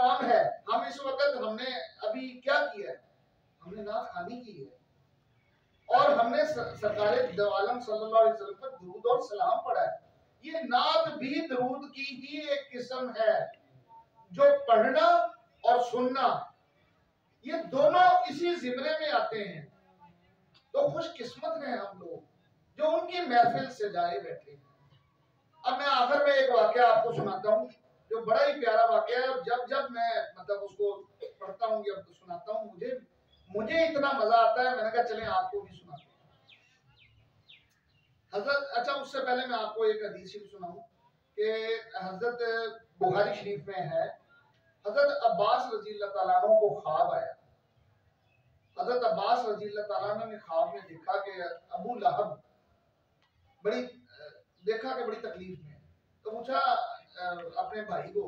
مقام ہے. ہم اس وقت ہم نے ابھی کیا کیا ہے؟ ہم نے نعت خوانی کی ہے اور ہم نے سرکار دو عالم صلی اللہ علیہ وسلم پر درود اور سلام پڑھا ہے. یہ نعت بھی درود کی ہی ایک قسم ہے. جو پڑھنا اور سننا یہ دونوں اسی زمرے میں آتے ہیں. تو خوش قسمت ہیں ہم لوگ جو ان کی محفل سے جائے بیٹھے ہیں. اب میں آخر میں ایک واقعہ آپ کو سناتا ہوں جو بڑا ہی پیارا واقعہ ہے. اور جب میں مطلب اس کو پڑھتا ہوں یا سناتا ہوں مجھے اتنا مزہ آتا ہے. میں نے کہا چلیں آپ کو بھی سناتے ہیں. حضرت اچھا اس سے پہلے میں آپ کو ایک حدیث شریف سناؤں کہ حضرت بخاری شریف میں ہے حضرت عباس رضی اللہ تعالیٰ عنہ کو خواب آیا. حضرت عباس رضی اللہ تعالیٰ عنہ نے خواب میں دیکھا کہ ابو لہب بڑی تکلیف میں. تو پوچھا اپنے بھائی کو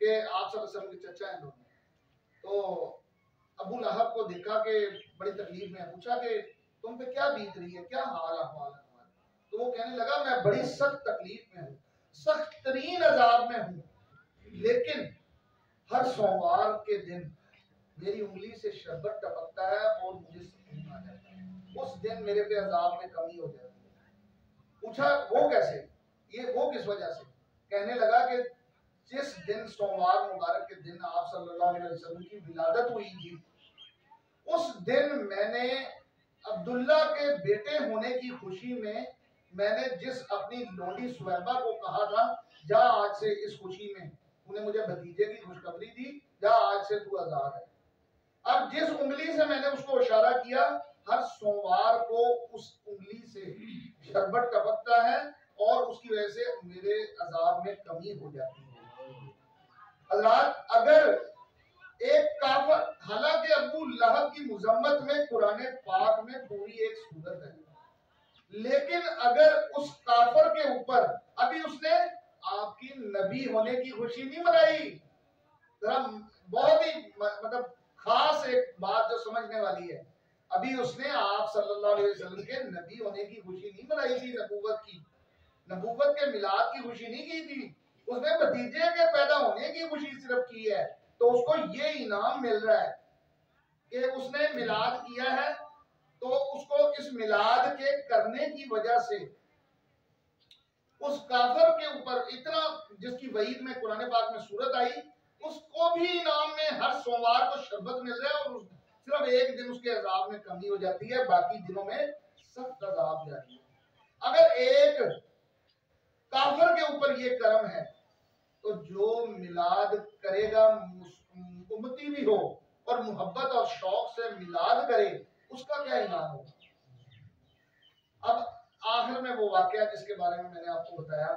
کہ آپ صلی اللہ علیہ وسلم کے چچا ہیں دونوں. تو ابو لہب کو دیکھا کہ بڑی تکلیف میں. پوچھا کہ تم پہ کیا بیت رہی ہے, کیا حال احوال ہے تمہارے؟ تو وہ کہنے لگا میں بڑی سخت تکلیف میں ہوں, سخت ترین عذاب میں ہوں, لیکن ہر سوموار کے دن میری انگلی سے شربت ٹپکتا ہے اور مجھے سکون آ جاتا ہے. اس دن میرے پہ عذاب میں کمی ہو جاتی ہے. پوچھا وہ کیسے, یہ وہ کس وجہ سے؟ کہنے لگا کہ جس دن سوموار مبارک کے دن آپ صلی اللہ علیہ وسلم کی ولادت ہوئی تھی اس دن میں نے عبداللہ کے بیٹے ہونے کی خوشی میں نے جس اپنی لونڈی سویبہ کو کہا تھا جا آج سے اس خوشی میں انہیں مجھے بھتیجے کی خوشخبری دی, جا آج سے تو آزاد ہے. اب جس انگلی سے میں نے اس کو اشارہ کیا ہر سوموار کو اس انگلی سے شربت ٹپکتا ہے اور اس کی وجہ سے میرے عذاب میں کمی ہو جاتی ہے. حضرات اگر ایک کافر, حالانکہ ابو لہب کی مذمت میں قرآن پاک میں پوری ایک سورت ہے, لیکن اگر اس کافر کے اوپر ابھی اس نے آپ کی نبی ہونے کی خوشی نہیں منائی, ذرا بہت ہی مطلب خاص ایک بات جو سمجھنے والی ہے, ابھی اس نے آپ صلی اللہ علیہ وسلم کے نبی ہونے کی خوشی نہیں منائی تھی, نبوت کے میلاد کی خوشی نہیں کی تھی, اس نے بھتیجے کے پیدا ہونے کی خوشی صرف کی ہے. تو اس کو یہ انعام مل رہا ہے کہ اس نے میلاد کیا ہے, تو اس کو اس میلاد کے کرنے کی وجہ سے اس کافر کے اوپر اتنا, جس کی وعید میں قرآن پاک میں صورت آئی, اس کو بھی انعام میں ہر سوموار کو شربت مل رہا ہے اور صرف ایک دن اس کے عذاب میں کمی ہو جاتی ہے, باقی دنوں میں سخت عذاب جاری ہے. اگر ایک کافر کے اوپر یہ کرم ہے تو جو میلاد کرے گا امتی بھی ہو اور محبت اور شوق سے میلاد کرے اس کا کیا انعام ہوگا. اب آخر میں وہ واقعہ جس کے بارے میں نے آپ کو بتایا,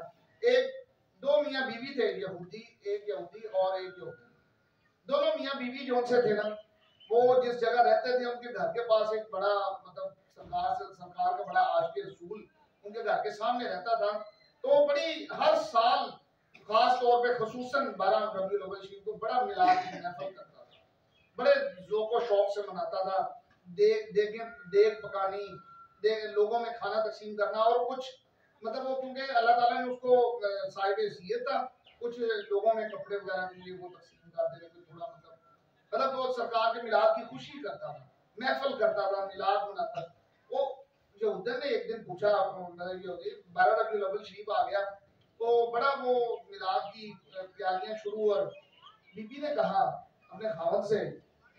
دو میاں بیوی تھے, ایک یہودی اور ایک یہودی. دونوں میاں بیوی جو ان سے تھے نا, وہ جس جگہ رہتے تھے ان کے گھر کے پاس ایک بڑا مطلب سرکار کا بڑا عاشق رسول ان کے گھر کے سامنے رہتا تھا. تو بڑی ہر سال خاص طور پہ خصوصاً 12 ربیع الاول شریف کو بڑا میلاد کی محفل کرتا تھا, بڑے ذوق و شوق سے مناتا تھا. دیگ پکانی, لوگوں میں کھانا تقسیم کرنا, اور کچھ مطلب وہ کیونکہ اللہ تعالیٰ نے اس کو صاحب حیثیت تھا, کچھ لوگوں میں کپڑے وغیرہ کے لیے وہ تقسیم کر دینے کو تھوڑا مطلب وہ سرکار کے میلاد کی خوشی کرتا تھا, محفل کرتا تھا, میلاد مناتا تھا. وہ یہودی نے ایک دن پوچھا, 12 ربیع الاول شریف آ گیا تو بڑا وہ میلاد کی تیاریاں شروع, اور بی بی نے کہا اپنے خاوند سے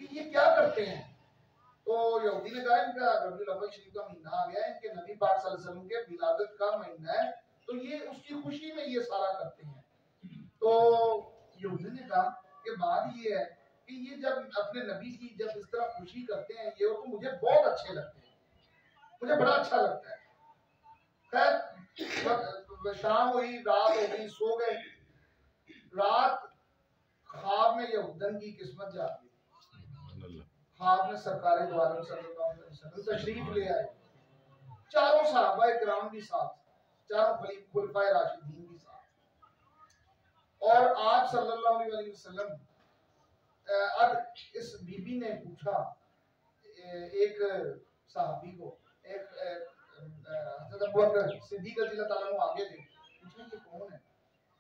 کہ یہ کیا کرتے ہیں؟ تو یہودی نے کہا ان کا ربیع الاول شریف کا مہینہ آ گیا ہے, ان کے نبی پاک صلی اللہ علیہ وسلم کے ولادت کا مہینہ ہے, تو یہ اس کی خوشی میں یہ سارا کرتے ہیں. تو یہودی نے کہا کہ بات یہ ہے کہ یہ جب اپنے نبی کی جب اس طرح خوشی کرتے ہیں یہ تو مجھے بہت اچھے لگتے ہیں, مجھے بڑا اچھا لگتا ہے. خیر شام ہوئی, رات ہو گئی, سو گئے. رات خواب میں یہودن کی قسمت جاگی. خواب میں سرکار دو عالم صلی اللہ علیہ وسلم تشریف لے آئے, چاروں صحابہ کرام بھی ساتھ, چاروں خلفائے راشدین بھی ساتھ, اور آپ صلی اللہ علیہ وسلم. اب اس بی بی نے پوچھا ایک صحابی کو, ایک حضرت ابو بکر صدیق رضی اللہ تعالیٰ عنہ آگے تھے, پوچھا یہ کون ہے؟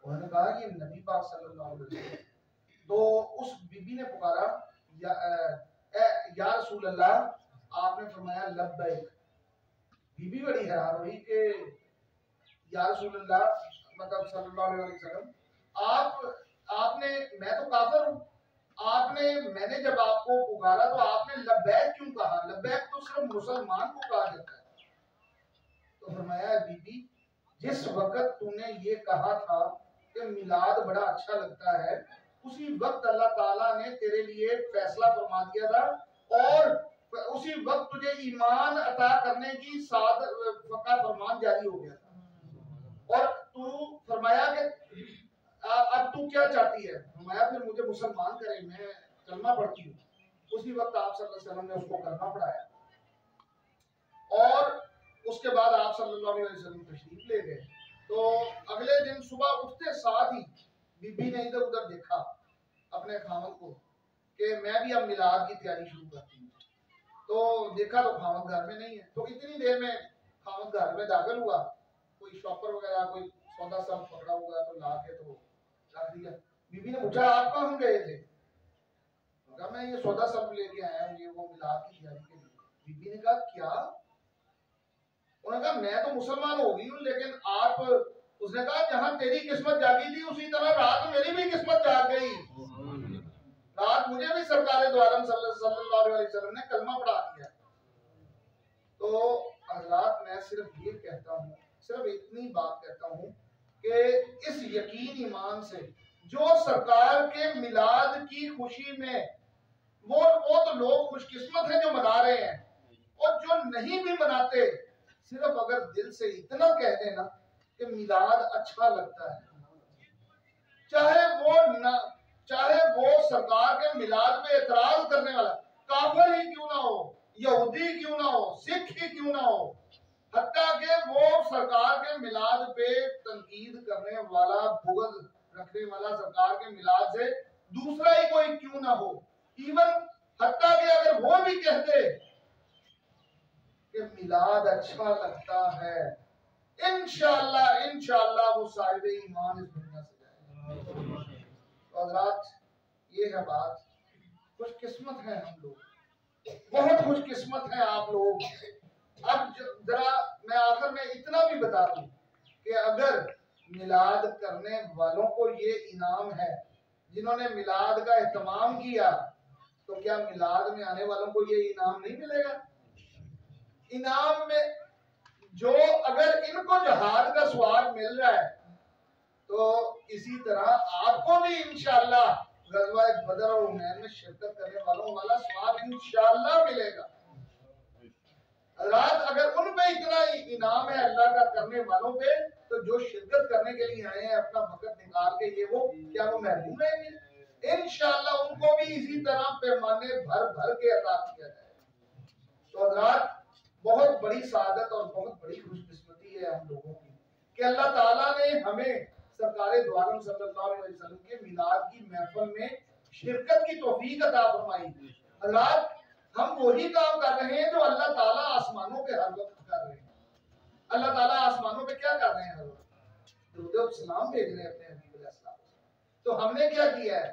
انہوں نے کہا یہ نبی پاک صلی اللہ علیہ وسلم. تو بی نے پکارا یا رسول اللہ، آپ نے فرمایا لبیک. بی بی بڑی حیران ہوئی کہ یا رسول اللہ مطلب صلی اللہ علیہ وسلم آپ نے، میں تو کافر ہوں، میں نے جب آپ کو پکارا تو آپ نے لبیک کیوں کہا؟ لبیک تو صرف مسلمان کو کہا جاتا ہے. تو فرمایا بی بی جس وقت تو نے یہ کہا تھا کہ میلاد بڑا اچھا لگتا ہے، اسی وقت اللہ تعالیٰ نے تیرے لیے فیصلہ فرما دیا تھا اور اسی وقت تجھے ایمان عطا کرنے کی کا فرمان جاری ہو گیا تھا. اور تو فرمایا کہ اب تو کیا چاہتی ہے؟ فرمایا پھر مجھے مسلمان کرے، میں کلمہ پڑھتی ہوں. اسی وقت آپ صلی اللہ علیہ وسلم نے اس کو کلمہ پڑھایا اور اس کے بعد آپ صلی اللہ علیہ وسلم تشریف لے گئے. تو اگلے دن صبح اٹھتے ساتھ ہی بی بی نے ادھر ادھر دیکھا اپنے خاوند کو کہ میں بھی اب میلاد کی تیاری شروع کرتی ہوں. تو دیکھا تو خاوند گھر میں نہیں ہے. تو اتنی دیر میں خاوند گھر میں داخل ہوا، کوئی شاپر وغیرہ کوئی سودا سب پکڑا ہوا تو لا کے تو رکھ دیا. بی بی نے پوچھا آپ کہاں گئے تھے؟ کہا میں یہ سودا سب لے کے آیا ہوں، یہ وہ میلاد کی تیاری کے لیے. بی بی نے کہا کیا؟ انہوں نے کہا میں تو مسلمان ہو گئی ہوں لیکن آپ، اس نے کہا جہاں تیری قسمت جاگی تھی اسی طرح رات میری بھی قسمت جاگ گئی. رات مجھے بھی سرکار دو عالم صلی اللہ علیہ وسلم نے کلمہ پڑھا دیا. تو حضرات میں صرف یہ کہتا ہوں، صرف اتنی بات کہتا ہوں کہ اس یقین ایمان سے جو سرکار کے میلاد کی خوشی میں وہ تو لوگ خوش قسمت ہیں جو منا رہے ہیں، اور جو نہیں بھی مناتے صرف اگر دل سے اتنا کہہ دینا کہ میلاد اچھا لگتا ہے، چاہے وہ سرکار کے میلاد پہ اعتراض کرنے والا کافر ہی کیوں نہ ہو، یہودی کیوں نہ ہو، سکھ ہی کیوں نہ ہو، حتیٰ کہ وہ سرکار کے میلاد پہ تنقید کرنے والا، بغض رکھنے والا سرکار کے میلاد سے دوسرا ہی کوئی کیوں نہ ہو، ایون حتیٰ کہ اگر وہ بھی کہتے کہ میلاد اچھا لگتا ہے، انشاءاللہ وہ صاحب ایمان اس دنیا سے جائے گا. حضرات یہ ہے بات، خوش قسمت ہیں ہم لوگ، بہت خوش قسمت ہیں آپ لوگ. اب ذرا میں آخر میں اتنا بھی بتا دوں کہ اگر میلاد کرنے والوں کو یہ انعام ہے، جنہوں نے میلاد کا اہتمام کیا، تو کیا میلاد میں آنے والوں کو یہ انعام نہیں ملے گا؟ انعام میں جو اگر ان کو جہاد کا ثواب مل رہا ہے تو اسی طرح آپ کو بھی انشاءاللہ غزوہ بدر اور حنین میں شرکت کرنے والوں والا ثواب انشاءاللہ ملے گا. حضرات اگر ان پہ اتنا انعام ہے اللہ کا کرنے والوں پہ، تو جو شرکت کرنے کے لیے آئے ہیں اپنا وقت نکال کے، یہ وہ کیا وہ محروم رہیں گے؟ انشاءاللہ ان کو بھی اسی طرح پیمانے بھر بھر کے عطا کیا جائے. تو حضرات بہت بڑی سعادت اور بہت بڑی خوش قسمتی ہے ہم لوگوں کی کہ اللہ تعالیٰ نے ہمیں سرکار دو عالم صلی اللہ علیہ وسلم کے میلاد کی محفل میں شرکت کی توفیق عطا فرمائی. حضرات ہم وہی کام کر رہے ہیں جو اللہ تعالیٰ آسمانوں پہ ہر وقت کر رہے ہیں. اللہ تعالیٰ آسمانوں پہ کیا کر رہے ہیں؟ ہر وقت درود و سلام بھیج رہے ہیں اپنے حبیب علیہ السلام. تو ہم نے کیا کیا ہے؟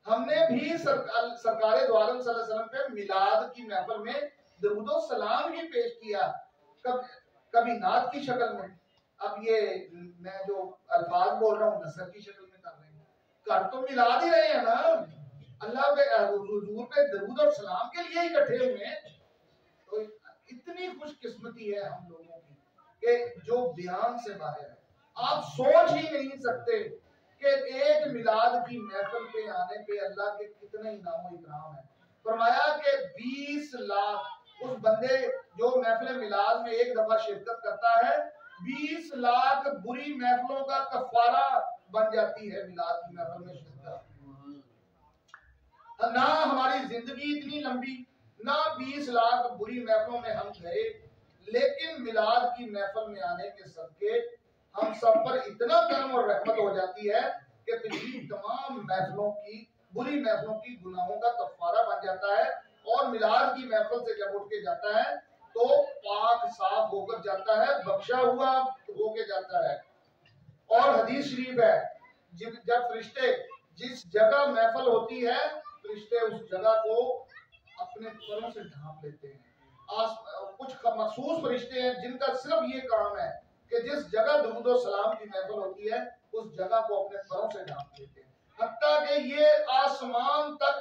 ہم نے بھی سرکار دو عالم صلی اللہ علیہ وسلم پہ میلاد کی محفل میں درود و سلام ہی پیش کیا، کبھی نعت کی شکل میں. اب یہ میں جو الفاظ بول رہا ہوں نثر کی شکل میں کر رہے ہیں، کر تو میلاد ہی رہے ہیں نا، اللہ پہ حضور پہ درود اور سلام کے لیے ہی اکٹھے ہوئے ہیں. تو اتنی خوش قسمتی ہے ہم لوگوں کی کہ جو بیان سے باہر ہے. آپ سوچ ہی نہیں سکتے کہ ایک میلاد کی محفل پہ آنے پہ اللہ کے کتنے انعام و اکرام ہے. فرمایا کہ 20 لاکھ اس بندے جو محفل میلاد میں ایک دفعہ شرکت کرتا ہے، 20 لاکھ بری محفلوں کا کفارہ بن جاتی ہے میلاد کی محفل میں شرکت. نہ ہماری زندگی اتنی لمبی، نہ 20 لاکھ بری محفلوں میں ہم گئے، لیکن میلاد کی محفل میں آنے کے صدقے ہم سب پر اتنا کرم اور رحمت ہو جاتی ہے کہ پچھلی تمام محفلوں کی، بری محفلوں کی گناہوں کا کفارہ بن جاتا ہے. اور میلاد کی محفل سے جب اٹھ کے جاتا ہے تو پاک صاف ہو کر جاتا ہے، بخشا ہوا ہو کے جاتا ہے. اور حدیث شریف ہے جب فرشتے जिस जगह महफिल होती है फरिश्ते उस जगह को अपने परों से ढांप लेते हैं। कुछ मखसूस फरिश्ते हैं जिनका सिर्फ ये काम है कि जिस जगह दुरूद और सलाम की महफिल होती है उस जगह को अपने परों से ढांप लेते हैं। हत्ता कि ये आसमान तक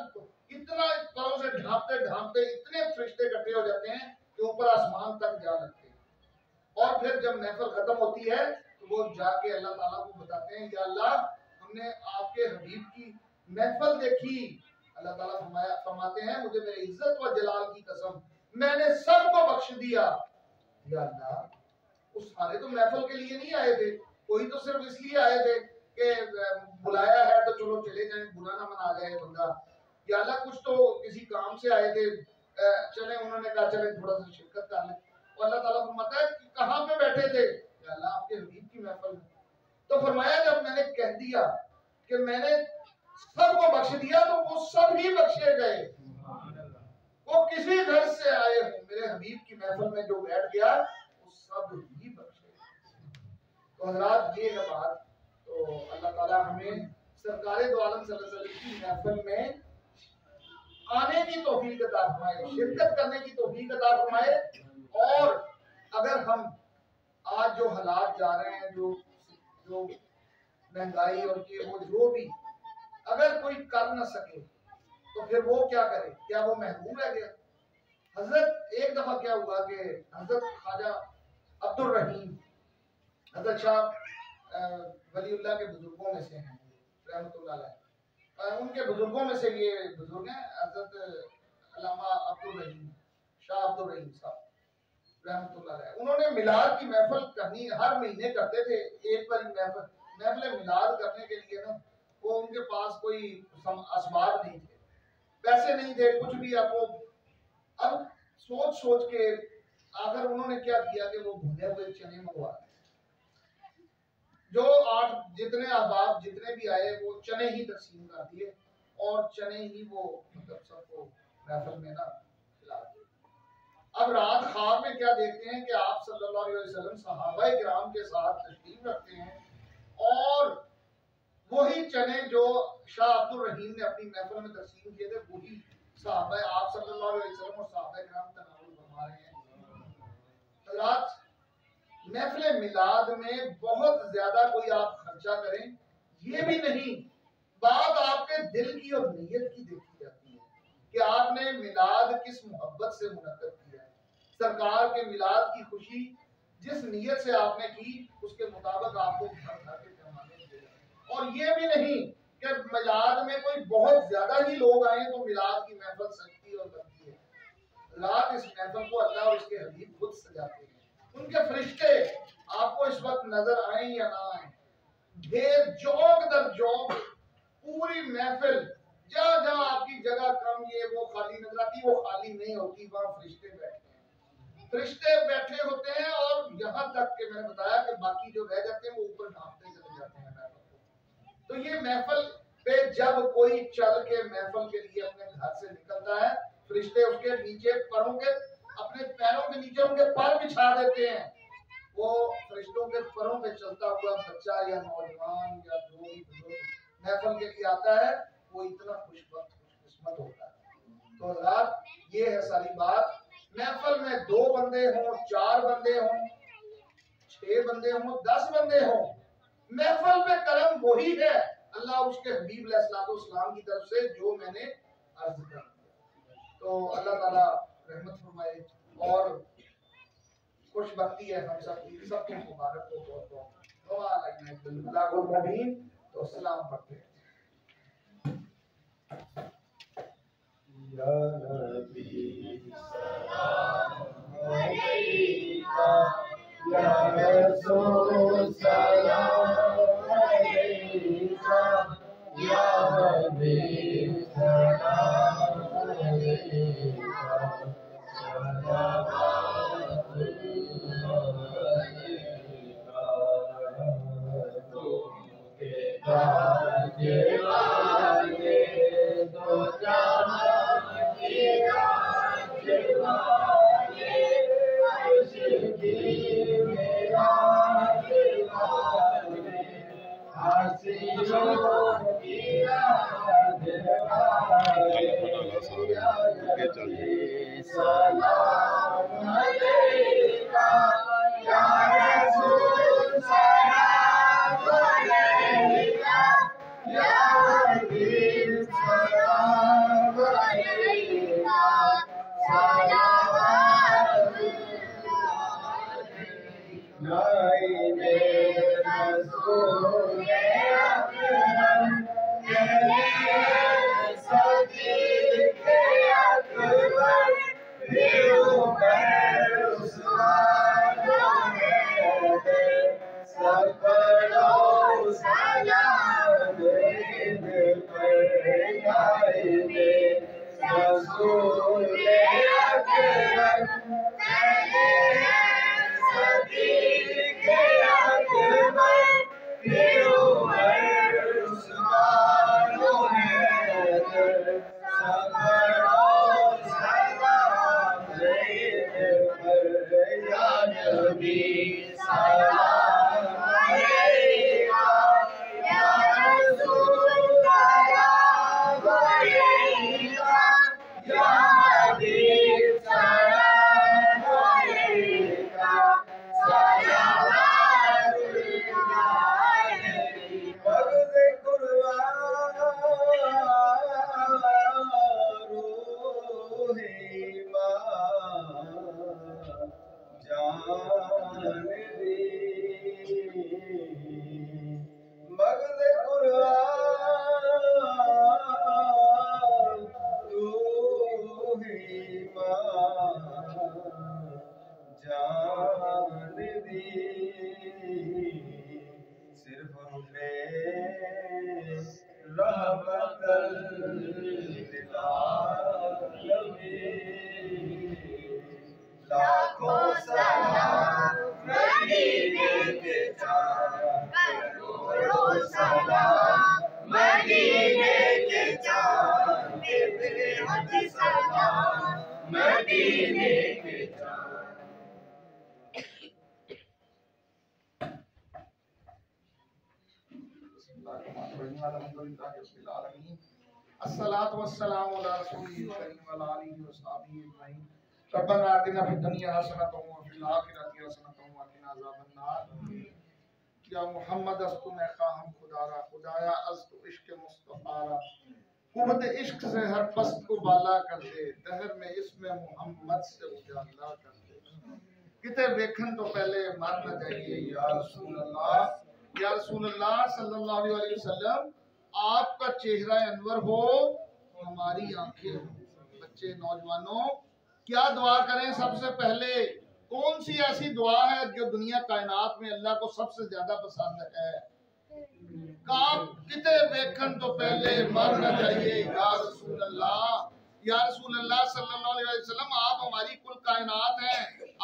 इतना परों से ढांपते ढांपते इतने फरिश्ते इकट्ठे हो जाते हैं कि ऊपर आसमान तक जा लगते हैं। और फिर जब महफिल खत्म होती है तो वो जाके अल्लाह ताला को बताते हैं, या अल्लाह हमने आपके हबीब की महफिल देखी। अल्लाह ताला फरमाते हैं, मुझे मेरे इज्जत व जलाल की कसम मैंने सबको बख्श दिया। या अल्लाह उस सारे तो महफिल के लिए नहीं आए थे, कोई तो सिर्फ इसलिए आए थे कि बुलाया है तो चलो चले जाएं, बुरा ना मना जाए बंदा। या अल्लाह कुछ तो किसी काम से आए थे, चले उन्होंने कहा चले थोड़ा सा शिरकत कर ले। और अल्लाह ताला फरमाता है कि कहाँ पे बैठे थे? या अल्लाह आपके हबीब की महफिल में। तो फरमाया जब मैंने कह दिया कि मैंने सबको बख्श दिया तो वो सब ही बख्शे गए। वो किसी घर से आए हो, मेरे हबीब की महफिल में जो बैठ गया वो सब ही बख्शे। तो हजरात ये है बात। तो अल्लाह ताला हमें सरकारे दो आलम सल्लल्लाहु अलैहि वसल्लम की महफिल में आने की तौफीक अता फरमाए, शिरकत करने की तौफीक अता फरमाए। और अगर हम आज जो हालात जा रहे हैं, जो महंगाई और ये वो जो भी, अगर कोई कर न सके तो फिर वो क्या करे? क्या वो महरूम रह गया? हजरत एक दफा क्या हुआ कि हजरत ख्वाजा अब्दुल रहीम, हजरत शाह वलीउल्लाह के बुजुर्गों में से हैं रहमतुल्लाह अलैह, उनके बुजुर्गों में से ये बुजुर्ग हैं हजरत अल्लामा अब्दुल रहीम, शाह अब्दुल रहीम साहब रहमतुल्लाह अलैह। उन्होंने मिलाद की महफिल करनी हर महीने करते थे। एक बार महफिल मिलाद करने के लिए ना, वो उनके पास कोई असबाब नहीं थे, पैसे नहीं थे, कुछ भी। आपको अब सोच के आखिर उन्होंने क्या किया कि वो भुने हुए चने मंगवा, जो जितने अहबाब जितने भी आए वो चने ही तकसीम कर दिए और चने ही वो मतलब सबको महफिल में ना खिला दिए। अब रात ख्वाब में क्या देखते हैं कि आप सल्लल्लाहु अलैहि वसल्लम सहाबाए किराम के साथ तशरीफ रखते हैं और वही चने जो शाह अब्दुल रहीम ने अपनी महफिल में तकसीम किए थे वही सहाबाए आप सल्लल्लाहु अलैहि वसल्लम और सहाबाए किराम तनावुल फरमा रहे हैं। रात महफिल मिलाद में बहुत ज्यादा कोई आप खर्चा करें ये भी नहीं, बात आपके दिल की और नीयत की देखी जाती है कि आपने मिलाद किस मोहब्बत से मुनक्कद किया है। सरकार के मिलाद की खुशी जिस नीयत से आपने की उसके मुताबिक आपको घर घर के पैमाने मिलेगा। और ये भी नहीं कि मिलाद में कोई बहुत ज्यादा ही लोग आए तो मिलाद की महफिल सजती और बनती है। रात इस महफिल को अल्लाह और उसके हबीब खुद सजाते हैं। उनके फरिश्ते आपको इस वक्त नजर आए या ना आए, ढेर जोक दर जोक पूरी महफिल, जहाँ जहाँ आपकी जगह कम ये वो खाली नजर आती वो खाली नहीं होती, वहाँ फरिश्ते बैठे हैं। फरिश्ते बैठे होते हैं और यहाँ तक कि मैंने बताया कि बाकी जो रह जाते हैं वो ऊपर ढांपते चले जाते हैं महफिल को। तो ये महफिल पे जब कोई चल के महफिल के लिए अपने घर से निकलता है, फरिश्ते उसके नीचे पैरों के अपने पैरों के नीचे उनके पैर बिछा देते हैं। वो फरिश्तों के पैरों पे चलता हुआ बच्चा या नौजवान या जो भी बुजुर्ग महफिल के लिए आता है वो इतना खुशकिस्मत होता है। तो रात ये है सारी बात। महफिल में 2 बंदे हों, 4 बंदे हों, 6 बंदे हों, 10 बंदे हों, महफिल पे करम वही है अल्लाह उसके हबीब अलैहिस्सलाम की तरफ से जो मैंने अर्ज कर दिया। तो अल्लाह ताला रहमत फरमाए और खुशबख्ती है हम सबके मुबारक हो। तो सलाम पढ़ते हैं। या नबी सलाम अलैका, या रसूल सलाम अलैका, या हबीब सलाम अलैका, सलाम अलैका या रसूल सलाम अलैका या हबीब सलाम अलैका नाइने रसूल अकरम सदीक़ अकबर दिलबर उस्मान हैदर सब पढ़ो सलाम इन पर नाइने रसूल अकरम सदीक़ अकबर दिलबर उस्मान हैदर सब पढ़ो सलाम इन पर या नबी सलाम अलैका या रसूल सलाम अलैका या हबीब सलाम अलैका मग़ज़ कुर्बान रूहे जान दी मग़ज़ कुर्बान रूहे जान दी सिर्फ रहमतल लिल आलमीन लाखों सलाम मदीने के चाँद करोड़ों सलाम मदीने के चाँद बेहद सलाम मदीने के चाँद अस्सलातु वस्सलामु अला रसूलिल करीम व अला आलिहि व सहाबिहि अजमईन रब्बना आतिना फिद दुनिया हसनतन व फिल आखिरति हसनतन व क़िना अज़ाबन नार या मुहम्मद अस्तु मैं ख़ाहम खुदारा खुदाया अस्तु इश्क मुस्तफ़ारा कुव्वत इश्क से हर पस्त को बाला कर दे दहर में इसमें मुहम्मद से उजाला कर दे किते वेखन तो पहले मर न जाइए या रसूल अल्लाह सल्लल्लाहु अलैहि वसल्लम आपका चेहरा अनवर हो हमारी आंखें हो। बच्चे नौजवानों क्या दुआ करें सबसे पहले कौन सी ऐसी दुआ है जो दुनिया कायनात में अल्लाह को सबसे ज्यादा पसंद है काब किते वेखन तो पहले मर न जाइए या रसूल अल्लाह सल्लल्लाहु अलैहि वसल्लम आप हमारी कुल कायनात हैं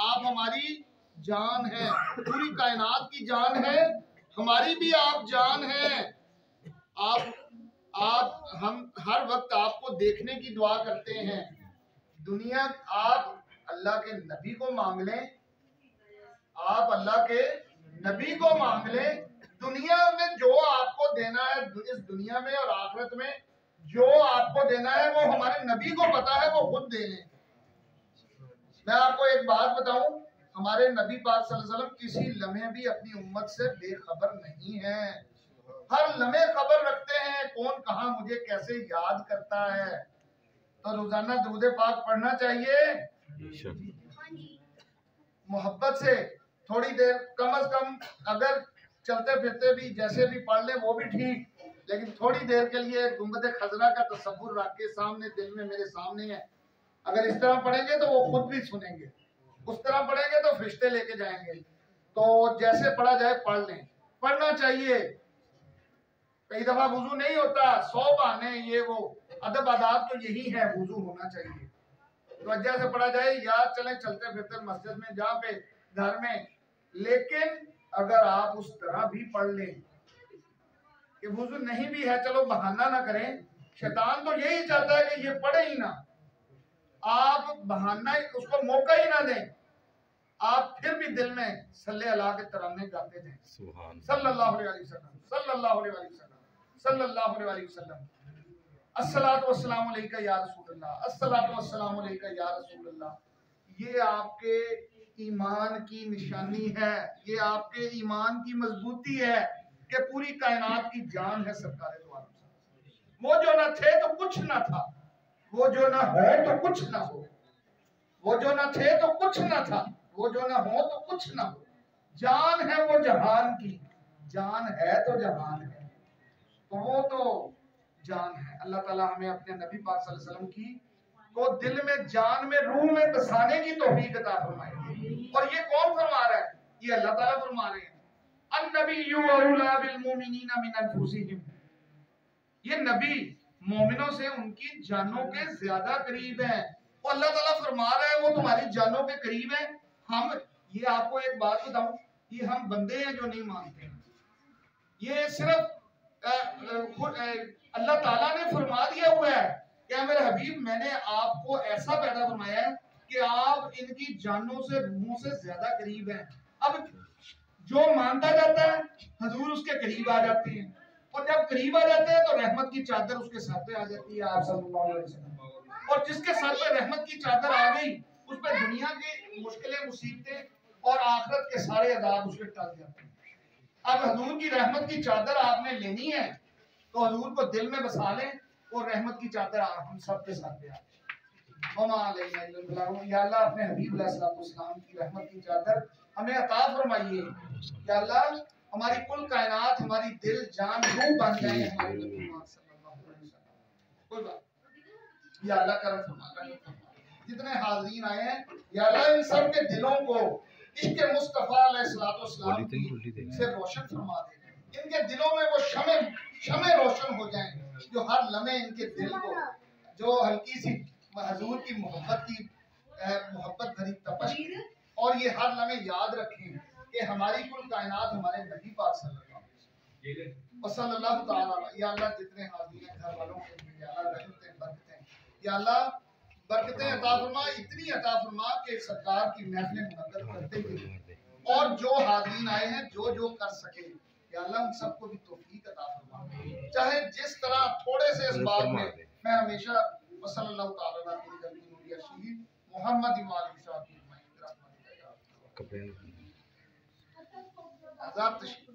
आप हमारी जान है पूरी कायनात की जान है हमारी भी आप जान है आप हम हर वक्त आपको देखने की दुआ करते हैं दुनिया आप अल्लाह के नबी को मांग लें आप अल्लाह के नबी को मांग लें दुनिया में जो आपको देना है इस दुनिया में और आखिरत में जो आपको देना है वो हमारे नबी को पता है वो खुद दे लें मैं आपको एक बात बताऊं हमारे नबी पाक सल्लल्लाहु अलैहि वसल्लम किसी लम्हे भी अपनी उम्मत से बेखबर नहीं है हर लम्हे खबर रखते हैं कौन कहां मुझे कैसे याद करता है तो रोजाना दुरूद पाक पढ़ना चाहिए मोहब्बत से थोड़ी देर कम से कम अगर चलते फिरते भी जैसे भी पढ़ ले वो भी ठीक लेकिन थोड़ी देर के लिए गुंबद खजरा का तसव्वुर रख के सामने दिल में मेरे सामने है अगर इस तरह पढ़ेंगे तो वो खुद भी सुनेंगे उस तरह पढ़ेंगे तो फरिश्ते लेके जाएंगे तो जैसे पढ़ा जाए पढ़ लें पढ़ना चाहिए कई दफा वुजू नहीं होता 100 बहाने ये वो अदब आदाब तो यही है वुजू होना चाहिए तो वजह से पढ़ा जाए या चले चलते फिरते मस्जिद में जहाँ पे घर में लेकिन अगर आप उस तरह भी पढ़ लें कि वुजू नहीं भी है चलो बहाना ना करें शैतान तो यही चाहता है कि ये पढ़े ही ना आप बहाना उसको मौका ही ना दें आप फिर भी दिल में सल्ले अला के तराने गाते जाएं सल्लल्लाहु अलैहि वसल्लम सल्लल्लाहु अलैहि वसल्लम सल्लल्लाहु अलैहि वसल्लम अस्सलातु वस्सलामु अलैका या रसूल अल्लाह, अस्सलातु वस्सलामु अलैका या रसूल अल्लाह। ये आपके ईमान की निशानी है, ये आपके ईमान की मजबूती है कि पूरी कायनात की जान है सरकार दो आलम। वो जो ना थे तो कुछ ना था, वो जो ना हो तो कुछ ना हो, वो जो ना थे तो कुछ ना था, वो जो ना हो तो कुछ ना हो। जान है वो जहान की, जान है तो जहान है, तो वो तो जान है। अल्लाह ताला हमें अपने नबी पाक सल्लल्लाहु अलैहि वसल्लम की को दिल में, जान में, रूह में बसाने की तौफीक अता फरमाए। और ये कौन फरमा रहा है? ये अल्लाह ताला फरमा रहे हैं, अन्नबिय्यु औला बिल मुमिनीना मिन अनफुसिहिम। ये नबी मोमिनों से उनकी जानों के ज्यादा करीब है। और अल्लाह ताला फरमा रहा है वो तुम्हारी जानों के करीब है। हम, ये आपको एक बात बताऊं, ये हम बंदे हैं जो नहीं मानते हैं। ये सिर्फ अल्लाह ताला ने फरमा दिया हुआ है कि मेरे हबीब, मैंने आपको ऐसा पैदा फरमाया है कि आप इनकी जानों से, रूहों से ज्यादा करीब हैं। अब जो मानता जाता है हजूर उसके करीब आ जाते हैं, और जब करीब आ जाते हैं तो रहमत की चादर उसके सर पे आ जाती है आप सल्लल्लाहु अलैहि वसल्लम। और जिसके सर पे रहमत की चादर आ गई, उस पर दुनिया की मुश्किलें, मुसीबतें और आखिरत के सारे अज़ाब उसके टल जाते हैं। अब हजूर की रहमत की चादर आपने लेनी है तो हजूर को दिल में बसा लें, और रहमत की चादर हम सब के साथ पे आ। या अल्लाह अपने हबीब अलैहिस्सलाम की रहमत की चादर हमें अता फरमाइए। या अल्लाह हमारी कुल कायनात, हमारी दिल, जान, रूह बन जाए हमारे नबी सल्लल्लाहु अलैहि वसल्लम। कोई बात, या अल्लाह करम फरमा। जितने हाज़रीन आए हैं, या अल्लाह इन सब के दिलों को इश्क़ मुस्तफ़ा अलैहिस्सलाम से रोशन फरमा दे। इनके दिलों में वो शमे रोशन हो जाएं, जो हर लम्हे इनके दिल को, जो हल्की सी हजूर की मोहब्बत भरी तपश, और ये हर लम्हे याद रखें कि हमारी कुल कायनात हमारे नबी पाक सल्लल्लाहु ताला। या अल्लाह जितने हाज़िर हैं, घर वालों के लिए या अल्लाह रहमतें, बरकतें, या अल्लाह बरकतें अता फरमा, इतनी अता फरमा कि सरकार की महफिलें मुनक्कद करते हुए, और जो हाज़रीन आए हैं जो जो कर सके, या अल्लाह उन सबको भी तौफीक अता फरमा। चाहे जिस तरह थोड़े से इस बात में, मैं हमेशा सल्लल्लाहु ताला अलैहि वसल्लम मोहम्मद इमाम आज़ाद तशरीफ